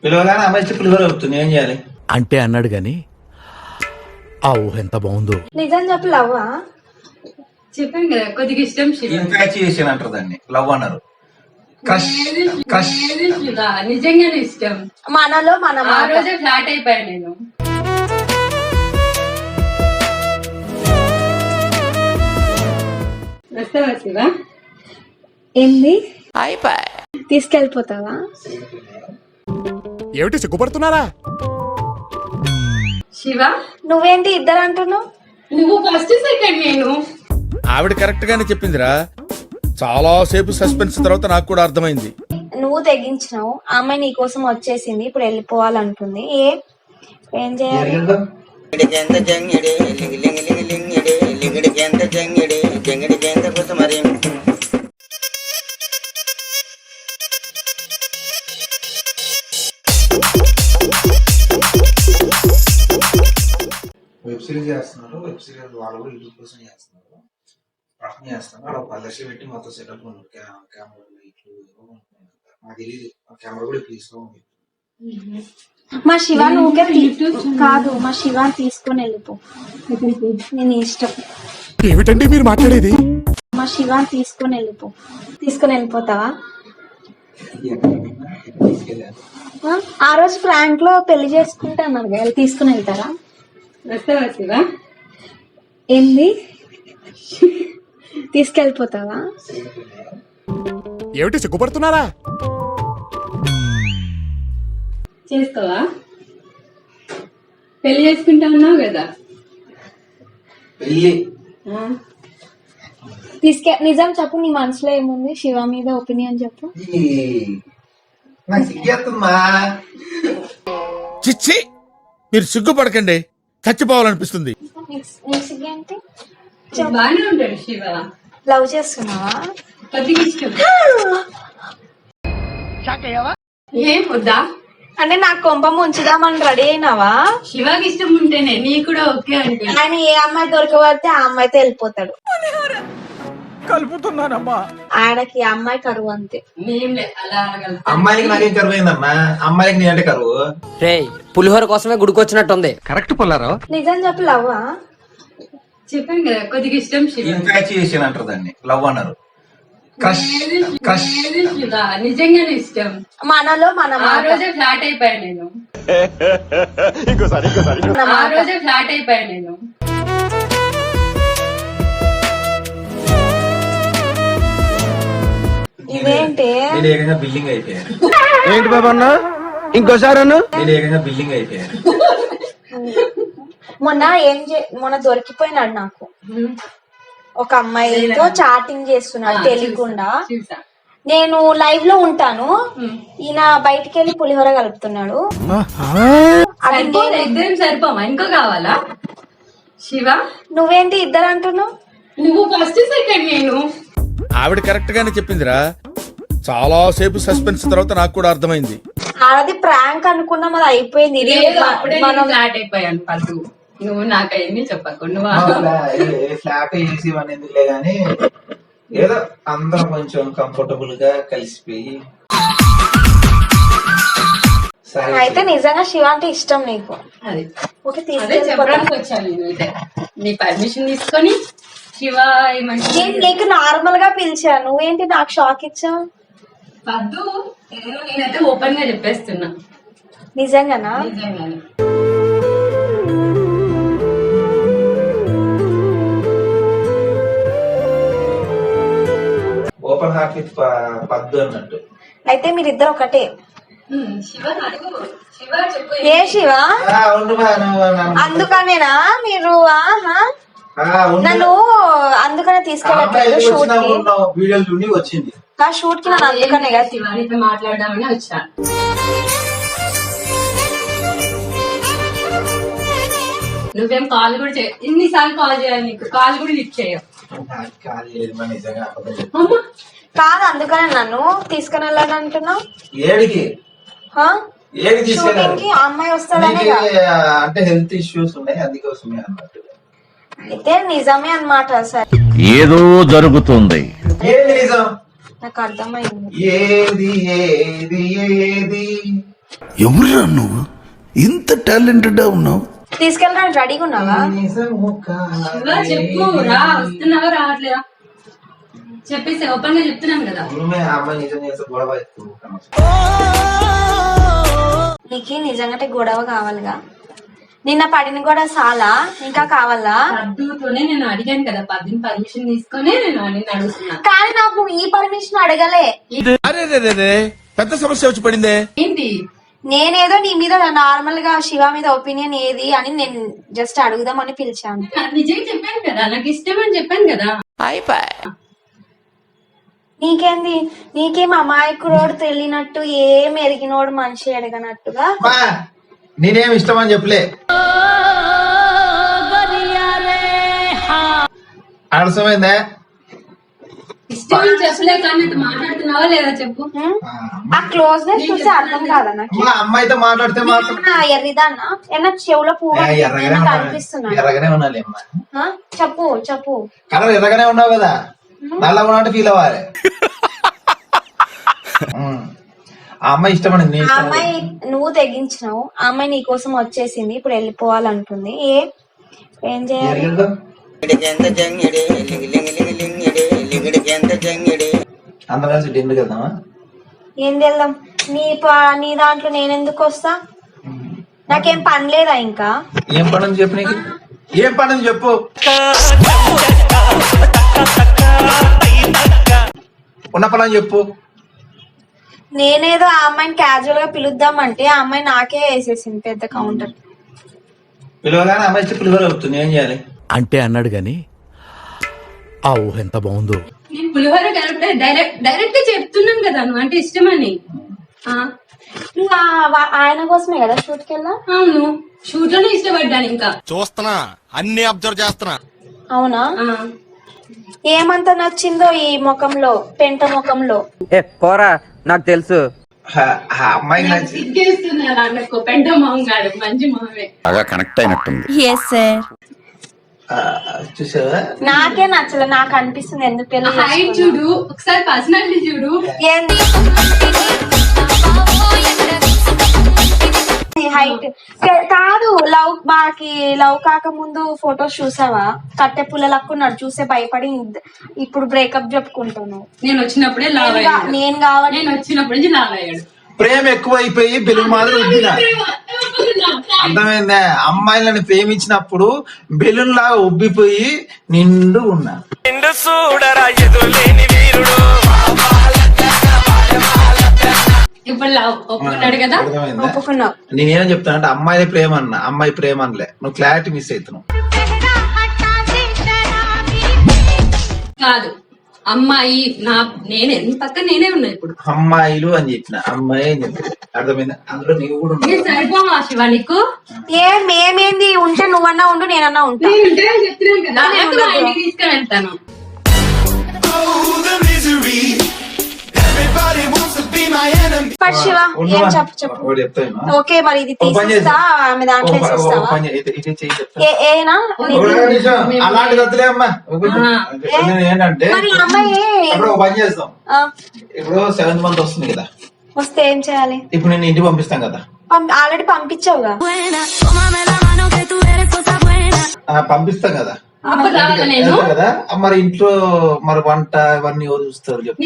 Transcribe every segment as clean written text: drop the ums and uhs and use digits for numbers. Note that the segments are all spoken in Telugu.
పిలవగానే అమ్మాయి ఇచ్చి పులిహోర అవుతుంది, ఏం చేయాలి అంటే అన్నాడు గాని ఆ ఊహ ఎంత బాగుందో. నిజం చెప్పు లవ్వా? చెప్పాను కదా కొద్దిగా ఇష్టం శివ. ఇన్ఫాచ్యుయేషన్ అంటారు దాన్ని, లవ్ అన్నారు. క్రష్ క్రష్ శివ నిజంగానే ఇష్టం. మనలో మన ఆ రోజే ఫ్లాట్ అయిపోయా నేను. వస్తావా శివ? ఏంది తీసుకెళ్ళిపోతావా? ఏమిటి సిగ్గుపడుతున్నారా? శివ నువ్వేంటి ఇద్దరు అంటున్నావు? నువ్వు ఫస్ట్ సెకండ్ నేను. ఆవిడ కరెక్ట్ గానే చెప్పిందిరా. చాలా సేపు సస్పెన్స్ తర్వాత నాకు కూడా అర్థమైంది. నువ్వు తెగించినావు, ఆ అమ్మాయి నీ కోసం వచ్చేసింది, ఇప్పుడు వెళ్ళిపోవాలంటుంది. ఏం చేయాలి? వెబ్ సిరీస్ చేస్తున్నారు, వెబ్ సిరీస్ వాళ్ళు కూడా యూట్యూబ్ కోసం చేస్తున్నారు, ప్రశ్న చేస్తున్నారు. అక్కడ 10 లక్షలు పెట్టి మొత్తం సెటప్ ఉన్నారు. కెమెరా ఇట్లు నాకు తెలియదు, కెమెరా కూడా తీసుకోండి. మా శివ కాదు, మా శివ తీసుకొని వెళ్ళిపో, నేను ఇష్టం. ఏమిటండి మీరు మాట్లాడేది? మా శివ తీసుకొని వెళ్ళిపో. తీసుకొని వెళ్ళిపోతావా? ఆ రోజు ఫ్రాంక్ లో పెళ్లి చేసుకుంటా అన్నారు కదా, తీసుకుని వెళ్తారా? వస్తావా శివ? ఏంది తీసుకెళ్ళిపోతావా? ఏమిటి సిగ్గుపడుతున్నారా? చేసుకోవా? పెళ్లి చేసుకుంటా ఉన్నావు కదా. పెళ్ళి నిజం చెప్పు, నీ మనసులో ఏముంది? శివ మీద ఒపీనియన్ చెప్పు. నాకు సిగ్గేస్తుందమ్మా. చిచ్చి, మీరు సిగ్గుపడకండి, చచ్చిపోవాలనిపిస్తుంది. బానే ఉంటాడు శివ. లవ్ చేస్తున్నావా? కొద్దిగా ఇష్టం. ఏం వద్దా అంటే నాకు కొంప ముంచుదామని రెడీ అయినావా? శివకి ఇష్టం ఉంటేనే నీ కూడా ఓకే అంటే. ఆయన ఏ అమ్మాయి దొరకబడితే ఆ అమ్మాయితో వెళ్ళిపోతాడు. కలుపుతున్నానమ్మా. ఆయనకి ఆ అమ్మాయి కరువు అంతే. అలా అమ్మాయికి నాకేం కరువు అయిందమ్మా, అమ్మాయికి నీ అంటే కరువు. రే పులిహోర కోసమే గుడికొచ్చినట్టుంది. కరెక్ట్ పొల్లారో. నిజం చెప్పు లవ్వా? చెప్పాను కదా కొద్దిగా ఇష్టం శివ. ఇన్ఫాచ్యుయేషన్ అంటారు దాన్ని, లవ్ అన్నారు. క్రష్ క్రష్ శివ నిజంగానే ఇష్టం. మనలో మన ఆ రోజే ఫ్లాట్ అయిపోయా నేను. ఆ రోజే ఫ్లాట్ అయిపోయా నేను. ఇదేంటి? నేను ఏకంగా బిల్డింగ్ అయిపోయాను. ఏంటి బాబా అన్న ఇంకోసారి అన్న? నేను ఏకంగా బిల్డింగ్ అయిపోయాను. మొన్న దొరికిపోయినాడు నాకు. ఒక అమ్మాయితో చాటింగ్ చేస్తున్నాడు తెలియకుండా. నేను లైవ్ లో ఉంటాను, ఈయన బయటికి వెళ్ళి పులిహోర కలుపుతున్నాడు. ఇద్దరం సరిపోమా, ఇంకో కావాలా? శివ నువ్వేంటి ఇద్దరు అంటున్నావు? నువ్వు ఫస్ట్ సెకండ్ నేను. ఆవిడ కరెక్ట్ గానే చెప్పిందిరా. చాలా సేపు సస్పెన్స్ తర్వాత నాకు కూడా అర్థమైంది. అది ప్రాంక్ అనుకున్నాం, అది అయిపోయింది. ఇది మనం ఫ్లాట్ అయిపోయాను పట్టు. నువ్వు నాకైంది చెప్పకుండా ఫ్లాట్ ఏసీ అని ఎందుకులే గానీ, ఏదో అందరం కొంచెం కంఫర్టబుల్ గా కలిసిపోయి. అయితే నిజంగా శివ అంటే ఇష్టం నీకు? అది ఓకే, అదే చెప్పడానికి వచ్చాను నేను. అయితే నీ పర్మిషన్ తీసుకొని శివ ఏమంటే నేను నీకు నార్మల్ గా పిలిచాను, నువ్వేంటి నాకు షాక్ ఇచ్చావు? పద్దు నేనైతే ఓపెన్ గా చెప్పేస్తున్నా. నిజంగానా? నిజంగానే. ఓపెన్ హార్ట్ విత్ పద్దు అన్నట్టు. అయితే మీరిద్దరు ఒకటే. శివ అడుగు. శివ చెప్పు. ఏ శివ? అందుకనేనా మీరు నన్ను అందుకనే తీసుకెళ్ళట్లేదు షూట్ కి. వీడియోలు చూడి వచ్చింది ఆ షూట్ కి నన్ను అందుకనే కదా. శివానితో మాట్లాడదామని వచ్చా. నువ్వేం కాల్ కూడా చేయ, ఇన్నిసార్లు కాల్ చేయాలి నీకు, కాల్ కూడా లిఫ్ట్ చేయవు. కాదు అందుకనే నన్ను తీసుకుని వెళ్ళాలి అంటున్నావు. ఏడికి షూటింగ్ కి ఆ అమ్మాయి వస్తాడనే అంటే హెల్త్ ఇష్యూస్ ఉన్నాయి, అందుకోసమే అన్నట్టు. అయితే నిజమే అన్నమాట. సరే ఏదో జరుగుతుంది. ఏది నిజం? నాకు అర్థమైంది. ఏది ఏది ఏది ఎవరురా నువ్వు ఇంత టాలెంటెడ్ ఉన్నావు? తీసుకెళ్ళడానికి రెడీగా ఉన్నావా? శివ చెప్పు, రా, వస్తున్నావా రావట్లేదా చెప్పేసి ఓపెన్ గా చెప్తున్నాను కదా. నీకు నిజంగా గొడవ కావాలిగా? నిన్న పడిన గొడవ చాలా ఇంకా కావాలా? పద్దుతోనే నేను అడిగాను కదా, పద్దుని పర్మిషన్ తీసుకొని నేను అడుగుతున్నా. కానీ నాకు ఈ పర్మిషన్ అడగలే. అరే రే రే రే, పెద్ద సమస్య వచ్చి పడిందే. ఏంటి? నేనేదో నీ మీద నార్మల్ గా శివ మీద ఒపీనియన్ ఏది అని నేను జస్ట్ అడుగుదామని పిలిచాను. నిజంగా చెప్పాను కదా, నాకు ఇష్టం అని చెప్పాను కదా. నీకేంది? నీకేం అమాయకుడోడు తెలియనట్టు ఏం ఎరిగినోడు మనిషి ఎరగనట్టుగా. నేనేం ఇష్టం అని చెప్పలే. అర్థమైందా? ఇష్టం అని చెప్పలే కానీ మాట్లాడుతున్నావా లేదా చెప్పు. ఆ క్లోజ్నెస్ చూస్తే అర్థం కాదా నాకు? అమ్మాయితో మాట్లాడితే ఎర్రిదాన్నా ఏమన్నా చెవులో పువ్వు కనిపిస్తున్నా? ఎర్రగానే ఉండాలి అమ్మా. చెప్పు చెప్పు. కలర్ ఎర్రగానే ఉన్నావు కదా, నల్లగా ఉన్నట్టు ఫీల్ అవ్వాలి. ఆ అమ్మాయి ఇష్టపడింది. ఆ అమ్మాయి నువ్వు తెగించినావు, ఆ అమ్మాయి నీ కోసం వచ్చేసింది, ఇప్పుడు వెళ్ళిపోవాలనుకుంది. ఏం చేయాలి? అందరం కలిసి డిన్నర్ కదా. ఏం వెళ్దాం? నీ దాంట్లో నేనెందుకు వస్తా? నాకేం పని లేదా ఇంకా? ఏం పని అని చెప్పు. నీకు ఏం పని అని చెప్పు. ఉన్న పని అని చెప్పు. నేనేదో ఆ అమ్మాయిని క్యాజువల్ గా పిలుద్దామంటే ఆ అమ్మాయి నాకే వేసేసింది పెద్ద కౌంటర్. పిలువగానే అమ్మాయి ఇస్తే పిలువలు అవుతుంది. ఏం చేయాలి అంటే అన్నాడు గాని ఆ ఊహ ఎంత బాగుందో. నేను పులిహోర కలిపి డైరెక్ట్ గా చెప్తున్నాను కదా నువ్వు అంటే ఇష్టమని. నువ్వు ఆయన కోసమే కదా షూట్ కి వెళ్ళా? అవును, షూట్ లోనే ఇష్టపడ్డాను. ఇంకా చూస్తున్నా, అన్ని అబ్జర్వ్ చేస్తున్నా. అవునా? ఏమంత నచ్చిందో ఈ ముఖంలో, పెంట ముఖంలో? ఏ పోరా, నాకు తెలుసు. అమ్మాయి సిగ్గేస్తున్నారు అన్నకు. పెంట మొహం కాదు, మంచి మొహమే. బాగా కనెక్ట్ అయినట్టుంది. చూసావా? నాకే నచ్చలే. నాకు అనిపిస్తుంది ఎందుకు పెళ్లి హైట్ చూడు ఒకసారి, పర్సనాలిటీ చూడు. ఏంది హైట్ కాదు. లవ్ కాక ముందు ఫొటోస్ చూసావా? కట్టె పుల్లలక్కున్నాడు, చూసే భయపడి ఇప్పుడు బ్రేకప్ చెప్పుకుంటాను. నేను వచ్చినప్పుడే లావ్ అయ్యాడు. నేను కావాలి. నేను వచ్చినప్పటి నుంచి లావ్ అయ్యాడు. ప్రేమ ఎక్కువైపోయి బెలూన్ మాదిరి ఉబ్బిన. అర్థమైందా? అమ్మాయిలను ప్రేమించినప్పుడు బెలూన్ లాగా ఉబ్బిపోయి నిండు ఉన్నా. ఇప్పుడు లావ్ ఒప్పుకున్నాడు కదా. ఒప్పుకున్నావు. నేనేం చెప్తాను అంటే అమ్మాయి ప్రేమ అన్నా, అమ్మాయి ప్రేమ అనలే. నువ్వు క్లారిటీ మిస్ అవుతున్నావు. కాదు అమ్మాయి నేనే పక్కన నేనే ఉన్నా. ఇప్పుడు అమ్మాయిలు అని చెప్పిన, అమ్మాయి అని చెప్పిన. అర్థమైందా? అందులో నీవు కూడా సరిపోమా శివ నీకు? మేమేంది ఉంటే నువ్వన్నా ఉండు, నేనన్నా ఉంటా. చెప్తున్నాను కదా, ఇంటికి తీసుకొని వెళ్తాను. శివ ఏం చెప్పు. ఓకే మరి ఇది తీసిస్తా, ఆమె దాంట్లో ఏనా? అలాంటిది వద్దులే అమ్మా. ఏంటంటే అమ్మాయి ఇప్పుడు పని చేస్తాం. ఇప్పుడు 7th month వస్తుంది కదా, వస్తే ఏం చేయాలి? ఇప్పుడు నేను ఇంటికి పంపిస్తాం కదా. ఆల్రెడీ పంపించావుగా. పంపిస్తాం కదా నేను కదా. మరి ఇంట్లో మరి వంట ఇవన్నీ ఎవరు చూస్తారు చెప్పు.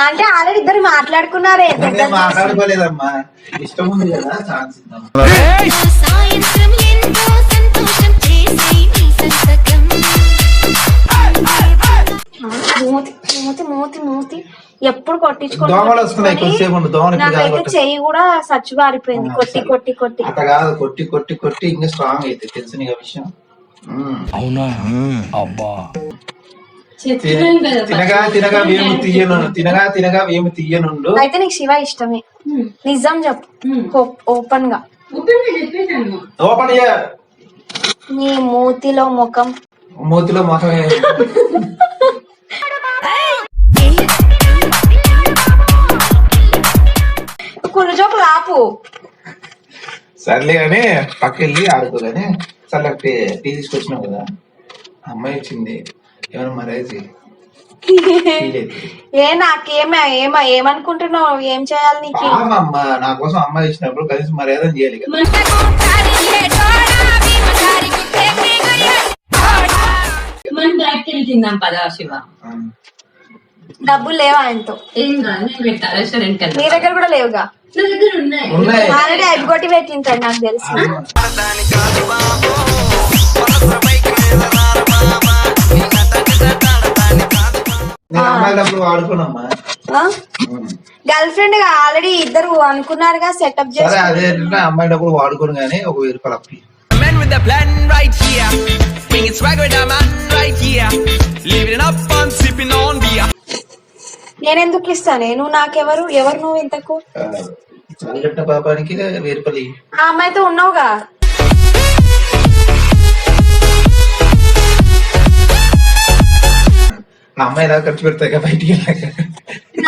అంటే ఆల్రెడీ ఇద్దరు మాట్లాడుకున్నారే. మాట్లాడుకోలేదమ్మా, ఇష్టం ఉంది కదా, ఛాన్స్ ఇద్దాం. మూతి ఎప్పుడు దోమలు వస్తున్నాయి. కొద్దిసేపు దోమలు నాకైతే చెయ్యి కూడా సచ్చుగారిపోయింది కొట్టి కొట్టి కొట్టి. అట్లా కాదు, కొట్టి కొట్టి కొట్టి ఇంకా స్ట్రాంగ్ అయితే తెలుసు నీకు విషయం. అవునా? అబ్బా, తినగా తినగా వేము తీయను, తినగా తినగా వేము తీయనుండు. అయితే నీకు శివ ఇష్టమే? నిజం చెప్పు ఓపెన్ గా. ఓపెన్ నీ మూతిలో ముఖం, మూతిలో ముఖమే. కుర్రజోకు ఆపు. సర్లే కానీ పక్కెళ్ళి ఆడుకోగానే. సర్లే టీ తీసుకొచ్చినావు కదా, అమ్మాయి వచ్చింది, ఏమైనా మరేజ్ ఏమనుకుంటున్నావు? ఏం చేయాలి నీకు? అమ్మ నా కోసం అమ్మాయి ఇచ్చినప్పుడు కనీసం మర్యాద చేయాలి కదా. మనం బయటకి వెళ్ళి తిందాం పదా శివ. డబ్బులు లేవా ఆయనతో? ఏం కాదు, నేను పెట్టా రెస్టారెంట్ కి. నీ దగ్గర కూడా లేవుగా? నా దగ్గర ఉన్నాయి. ఆల్రెడీ అయిపోగొట్టి పెట్టింటాడు నాకు తెలుసు. అమ్మాయి డబ్బులు వాడుకున్నామ్మా. గర్ల్ ఫ్రెండ్ గా ఆల్రెడీ ఇద్దరు అనుకున్నారుగా, సెటప్ సరే చేసి. అదే అమ్మాయి డబ్బులు వాడుకోను గానీ ఒక 1000 రూపాయలు అప్పి. With the plan right here, bringing swag with a man right here, living it up and sipping on beer. నేనెందుకు ఇస్తానే? నువ్వు నాకెవరు? ఎవరు నువ్వు ఇంతకు? చలి కట్టిన పాపానికి 1000 రూపాయలు ఇయ్యి. ఆ అమ్మాయితో ఉన్నావుగా? ఆ అమ్మాయి ఎలా ఖర్చు పెడతాయి బయటికి వెళ్ళాక.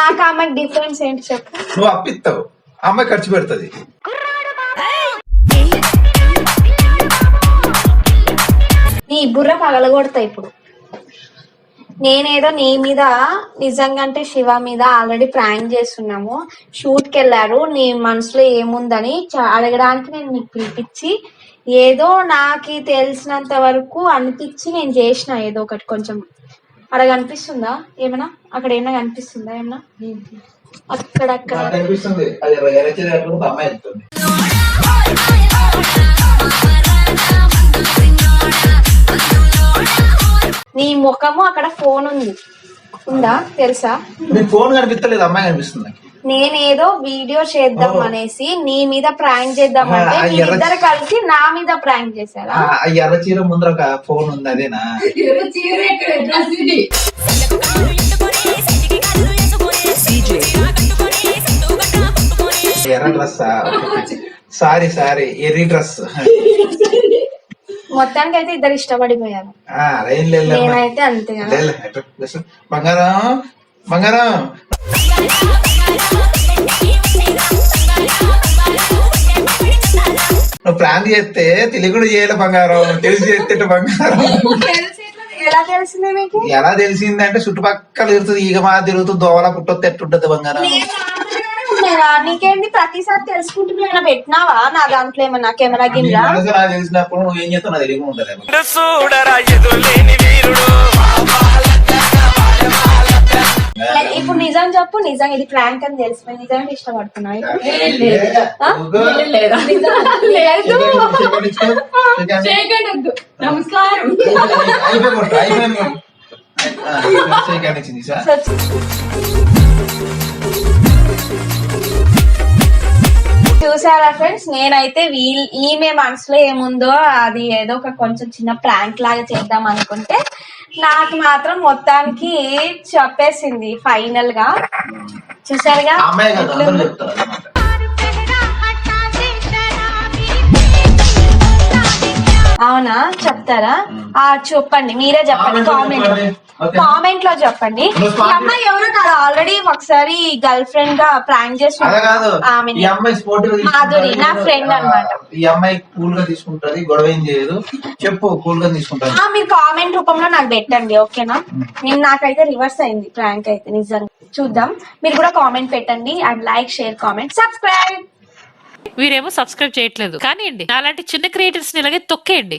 నాకు ఆ అమ్మాయికి డిఫరెన్స్ ఏంటి చెప్పు? నువ్వు అప్పిస్తావు, అమ్మాయి ఖర్చు పెడుతుంది. నీ బుర్ర పగలగొడతా ఇప్పుడు. నేనేదో నీ మీద నిజంగా అంటే శివ మీద ఆల్రెడీ ప్రాంక్ చేస్తున్నాము. షూట్ కి వెళ్ళారు, నీ మనసులో ఏముందని అడగడానికి నేను నీకు పిలిపించి ఏదో నాకు తెలిసినంత వరకు అనిపించి నేను చేసిన ఏదో ఒకటి. కొంచెం అక్కడ కనిపిస్తుందా ఏమన్నా? అక్కడ ఏమైనా కనిపిస్తుందా ఏమన్నా? అక్కడక్కడ నాకు అనిపిస్తుంది అది ఎరచేది అమ్మాయి వెళ్తుంది. నీ ముఖము అక్కడ ఫోన్ ఉంది, ఉందా తెలుసా? నీ ఫోన్ కనిపిస్తలేదు, అమ్మాయి కనిపిస్తుంది. నేనేదో వీడియో చేద్దాం అనేసి నీ మీద ప్రాంక్ చేద్దాం అంటే ఇద్దరు కలిసి నా మీద ప్రాంక్ చేశారా? ఆ ఎర్ర చీర ముందర ఒక ఫోన్ ఉంది, అదేనా? చీర ఎక్కడ? డ్రెస్ ఇది. ఎర్ర డ్రెస్? సారీ ఎర్రి డ్రెస్. మొత్తానికి అయితే ఇద్దరు ఇష్టపడిపోయారు. నేనైతే అంతే కదా. బంగారం బంగారం నువ్వు ప్లాన్ చేస్తే తెలియకుండా చేయాలి బంగారం, తెలిసి చేస్తే బంగారం. ఎలా తెలిసిందే మీకు? ఎలా తెలిసిందంటే చుట్టుపక్కల తిరుగుతుంది, ఈగ మా తిరుగుతుంది, దోవల పుట్టొస్తే ఎట్టుంటది బంగారం. నీకేంటి ప్రతిసారి తెలుసుకుంటున్నా? పెట్టినావా నా దాంట్లో ఏమన్నా కెమెరా గిమ్లా? నాకు తెలిసినప్పుడు నువ్వు ఏం చేస్తావు నాకు తెలియకుండా ఉంటది. ఇప్పుడు నిజం చెప్పు, నిజంగా ఇది ప్రాంక్ అని తెలిసిపోయి నిజంగా ఇష్టపడుతున్నా? నమస్కారం. చూసారా ఫ్రెండ్స్, నేనైతే ఈమె మనసులో ఏముందో అది ఏదో ఒక కొంచెం చిన్న ప్రాంక్ లాగా చేద్దాం అనుకుంటే నాకు మాత్రం మొత్తానికి చెప్పేసింది ఫైనల్ గా. చూసారుగా? అవునా? చెప్తారా? చెప్పండి, మీరే చెప్పండి కామెంట్ లో చెప్పండి. ఈ అమ్మాయి ఎవరో కాదు, ఆల్రెడీ ఒకసారి గర్ల్ ఫ్రెండ్ గా ప్రాంక్ చేసి మాధురి నా ఫ్రెండ్ అన్నమాట. ఈ అమ్మాయి కూల్ గా తీసుకుంటది, గొడవ ఏం చేయదు. చెప్పు, కూల్ గా తీసుకుంటాను. మీరు కామెంట్ రూపంలో నాకు పెట్టండి, ఓకేనా? నాకైతే రివర్స్ అయింది ప్రాంక్ అయితే నిజంగా. చూద్దాం, మీరు కూడా కామెంట్ పెట్టండి. And like, share, comment, subscribe. వీరేమో సబ్స్క్రైబ్ చేయట్లేదు, కానీ అలాంటి చిన్న క్రియేటర్స్ ని ఇలాగే తొక్కేయండి.